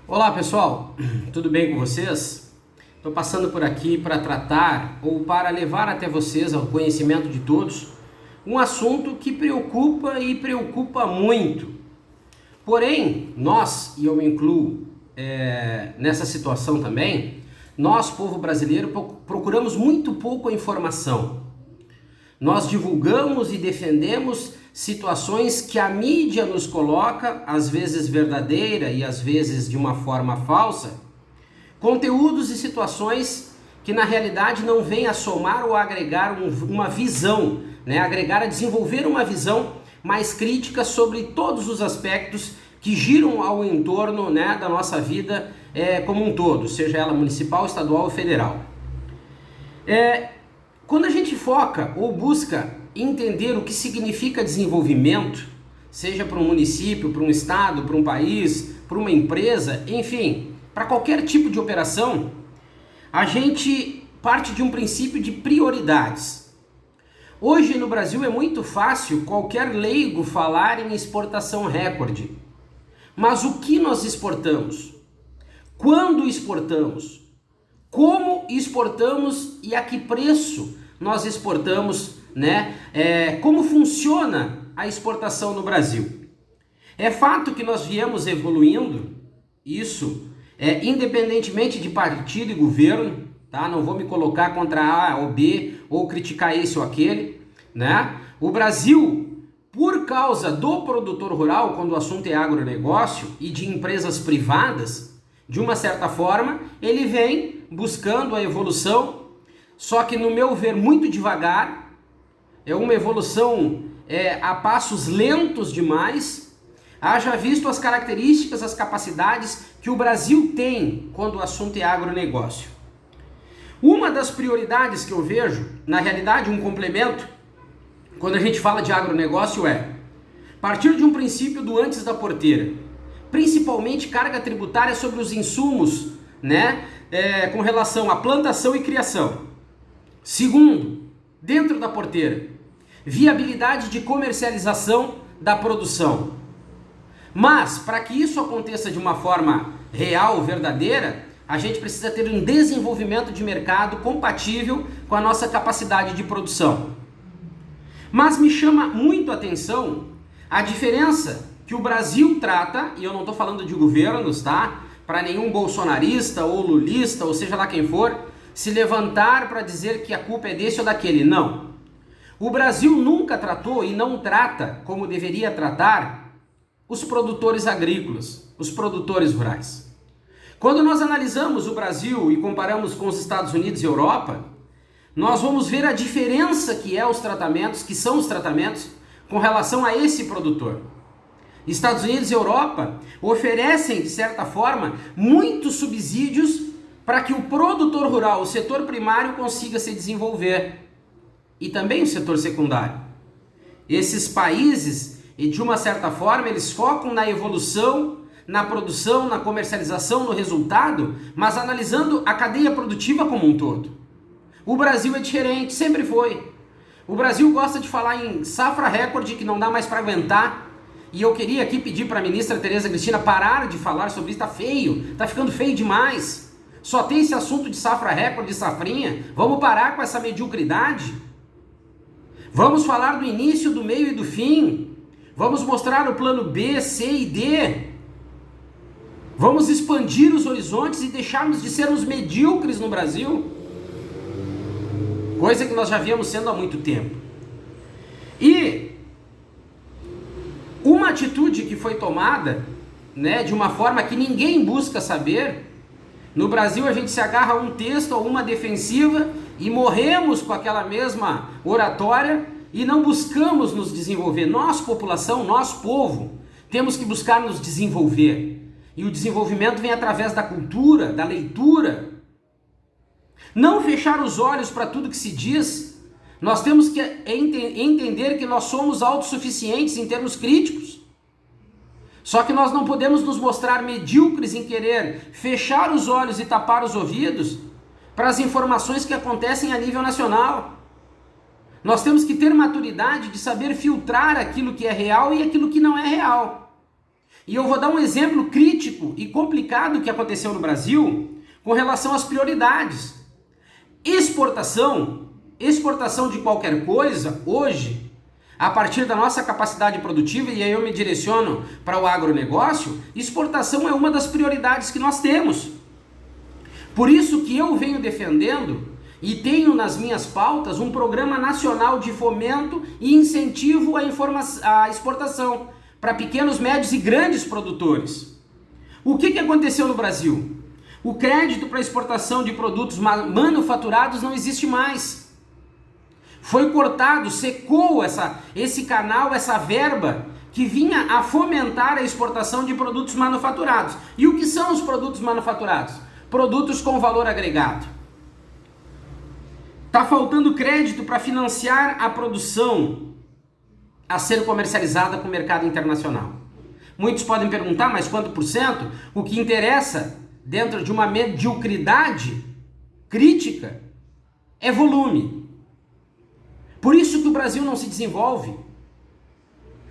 Olá pessoal, tudo bem com vocês? Estou passando por aqui para tratar ou para levar até vocês ao conhecimento de todos um assunto que preocupa e preocupa muito. Porém, nós, e eu me incluo nessa situação também, nós, povo brasileiro, procuramos muito pouco a informação. Nós divulgamos e defendemos situações que a mídia nos coloca, às vezes verdadeira e às vezes de uma forma falsa, conteúdos e situações que na realidade não vêm a somar ou a agregar uma visão, agregar a desenvolver uma visão mais crítica sobre todos os aspectos que giram ao entorno da nossa vida como um todo, seja ela municipal, estadual ou federal. Quando a gente foca ou busca entender o que significa desenvolvimento, seja para um município, para um estado, para um país, para uma empresa, enfim, para qualquer tipo de operação, a gente parte de um princípio de prioridades. Hoje no Brasil é muito fácil qualquer leigo falar em exportação recorde. Mas o que nós exportamos? Quando exportamos? Como exportamos e a que preço nós exportamos, como funciona a exportação no Brasil? É fato que nós viemos evoluindo, isso independentemente de partido e governo, tá? Não vou me colocar contra A ou B ou criticar esse ou aquele, O Brasil, por causa do produtor rural, quando o assunto é agronegócio e de empresas privadas, de uma certa forma, ele vem buscando a evolução, só que no meu ver muito devagar, é uma evolução a passos lentos demais, haja visto as características, as capacidades que o Brasil tem quando o assunto é agronegócio. Uma das prioridades que eu vejo, na realidade um complemento, quando a gente fala de agronegócio partir de um princípio do antes da porteira, principalmente carga tributária sobre os insumos, com relação à plantação e criação. Segundo, dentro da porteira, viabilidade de comercialização da produção. Mas, para que isso aconteça de uma forma real, verdadeira, a gente precisa ter um desenvolvimento de mercado compatível com a nossa capacidade de produção. Mas me chama muito a atenção a diferença que o Brasil trata, e eu não estou falando de governos, tá? Para nenhum bolsonarista ou lulista, ou seja lá quem for, se levantar para dizer que a culpa é desse ou daquele. Não. O Brasil nunca tratou e não trata como deveria tratar os produtores agrícolas, os produtores rurais. Quando nós analisamos o Brasil e comparamos com os Estados Unidos e Europa, nós vamos ver a diferença que são os tratamentos com relação a esse produtor. Estados Unidos e Europa oferecem, de certa forma, muitos subsídios para que o produtor rural, o setor primário, consiga se desenvolver. E também o setor secundário. Esses países, de uma certa forma, eles focam na evolução, na produção, na comercialização, no resultado, mas analisando a cadeia produtiva como um todo. O Brasil é diferente, sempre foi. O Brasil gosta de falar em safra recorde que não dá mais para aguentar. E eu queria aqui pedir para a ministra Tereza Cristina parar de falar sobre isso, tá feio, tá ficando feio demais. Só tem esse assunto de safra recorde, safrinha. Vamos parar com essa mediocridade. Vamos falar do início, do meio e do fim. Vamos mostrar o plano B, C e D. Vamos expandir os horizontes e deixarmos de sermos medíocres no Brasil. Coisa que nós já viemos sendo há muito tempo. E uma atitude que foi tomada, de uma forma que ninguém busca saber. No Brasil a gente se agarra a um texto, a uma defensiva e morremos com aquela mesma oratória e não buscamos nos desenvolver. Nós, população, nós, povo, temos que buscar nos desenvolver. E o desenvolvimento vem através da cultura, da leitura. Não fechar os olhos para tudo que se diz. Nós temos que entender que nós somos autossuficientes em termos críticos. Só que nós não podemos nos mostrar medíocres em querer fechar os olhos e tapar os ouvidos para as informações que acontecem a nível nacional. Nós temos que ter maturidade de saber filtrar aquilo que é real e aquilo que não é real. E eu vou dar um exemplo crítico e complicado que aconteceu no Brasil com relação às prioridades. Exportação de qualquer coisa, hoje, a partir da nossa capacidade produtiva, e aí eu me direciono para o agronegócio, exportação é uma das prioridades que nós temos. Por isso que eu venho defendendo e tenho nas minhas pautas um programa nacional de fomento e incentivo à exportação para pequenos, médios e grandes produtores. O que aconteceu no Brasil? O crédito para exportação de produtos manufaturados não existe mais. Foi cortado, secou esse canal, essa verba que vinha a fomentar a exportação de produtos manufaturados. E o que são os produtos manufaturados? Produtos com valor agregado. Está faltando crédito para financiar a produção a ser comercializada com o mercado internacional. Muitos podem perguntar, mas quanto por cento? O que interessa dentro de uma mediocridade crítica é volume. Por isso que o Brasil não se desenvolve.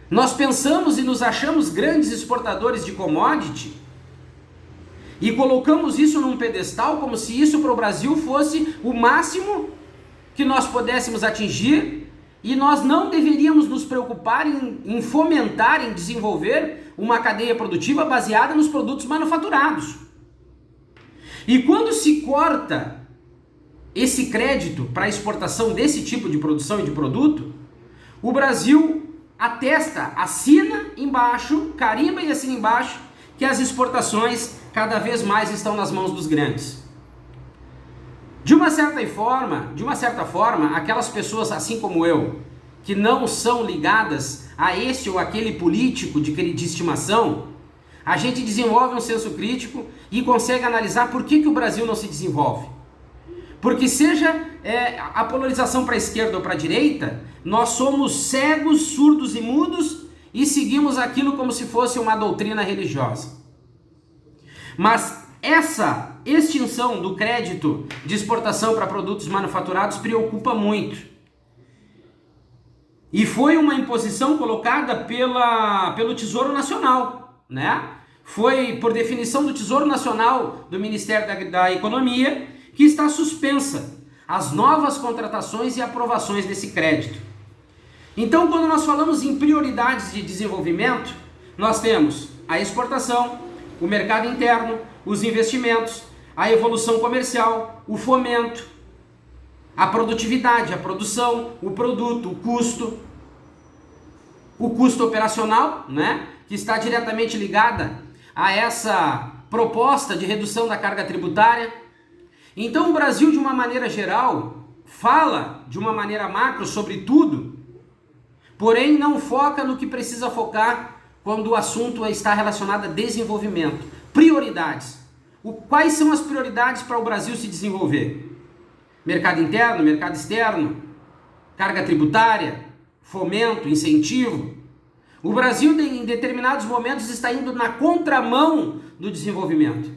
Nós pensamos e nos achamos grandes exportadores de commodity e colocamos isso num pedestal como se isso para o Brasil fosse o máximo que nós pudéssemos atingir, e nós não deveríamos nos preocupar em fomentar, em desenvolver uma cadeia produtiva baseada nos produtos manufaturados. E quando se corta esse crédito para a exportação desse tipo de produção e de produto, o Brasil atesta, assina embaixo, carimba e assina embaixo, que as exportações cada vez mais estão nas mãos dos grandes. De uma certa forma, aquelas pessoas, assim como eu, que não são ligadas a esse ou aquele político de estimação, a gente desenvolve um senso crítico e consegue analisar por que o Brasil não se desenvolve. Porque seja a polarização para a esquerda ou para a direita, nós somos cegos, surdos e mudos e seguimos aquilo como se fosse uma doutrina religiosa. Mas essa extinção do crédito de exportação para produtos manufaturados preocupa muito. E foi uma imposição colocada pelo Tesouro Nacional, né? Foi por definição do Tesouro Nacional do Ministério da Economia que está suspensa as novas contratações e aprovações desse crédito. Então, quando nós falamos em prioridades de desenvolvimento, nós temos a exportação, o mercado interno, os investimentos, a evolução comercial, o fomento, a produtividade, a produção, o produto, o custo operacional, né, que está diretamente ligada a essa proposta de redução da carga tributária. Então o Brasil, de uma maneira geral, fala de uma maneira macro sobre tudo, porém não foca no que precisa focar quando o assunto está relacionado a desenvolvimento. Prioridades. Quais são as prioridades para o Brasil se desenvolver? Mercado interno, mercado externo, carga tributária, fomento, incentivo. O Brasil, em determinados momentos, está indo na contramão do desenvolvimento.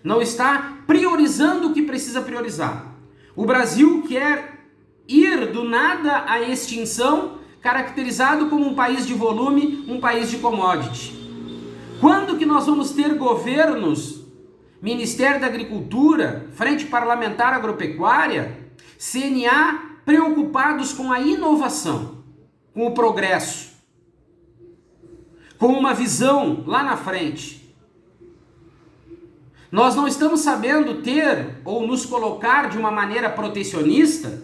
Não está priorizando o que precisa priorizar. O Brasil quer ir do nada à extinção, caracterizado como um país de volume, um país de commodity. Quando que nós vamos ter governos, Ministério da Agricultura, Frente Parlamentar Agropecuária, CNA, preocupados com a inovação, com o progresso, com uma visão lá na frente? Nós não estamos sabendo ter ou nos colocar de uma maneira protecionista,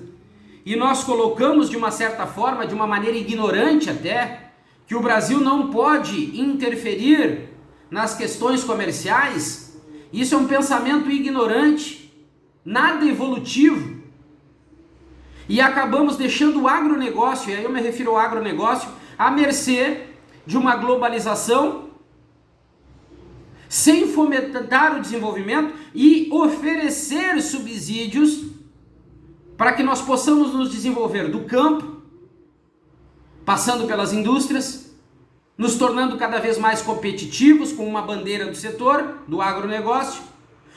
e nós colocamos de uma certa forma, de uma maneira ignorante até, que o Brasil não pode interferir nas questões comerciais. Isso é um pensamento ignorante, nada evolutivo. E acabamos deixando o agronegócio, e aí eu me refiro ao agronegócio, à mercê de uma globalização, sem fomentar o desenvolvimento e oferecer subsídios para que nós possamos nos desenvolver do campo, passando pelas indústrias, nos tornando cada vez mais competitivos com uma bandeira do setor, do agronegócio,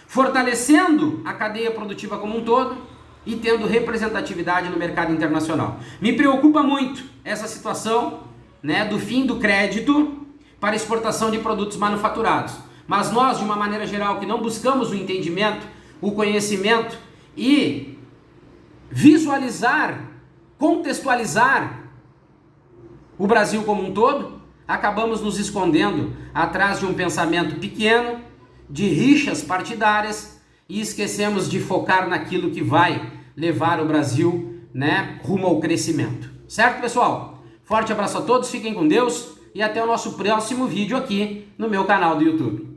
fortalecendo a cadeia produtiva como um todo e tendo representatividade no mercado internacional. Me preocupa muito essa situação, né, do fim do crédito para exportação de produtos manufaturados. Mas nós, de uma maneira geral, que não buscamos o entendimento, o conhecimento e visualizar, contextualizar o Brasil como um todo, acabamos nos escondendo atrás de um pensamento pequeno, de rixas partidárias, e esquecemos de focar naquilo que vai levar o Brasil, né, rumo ao crescimento. Certo, pessoal? Forte abraço a todos, fiquem com Deus e até o nosso próximo vídeo aqui no meu canal do YouTube.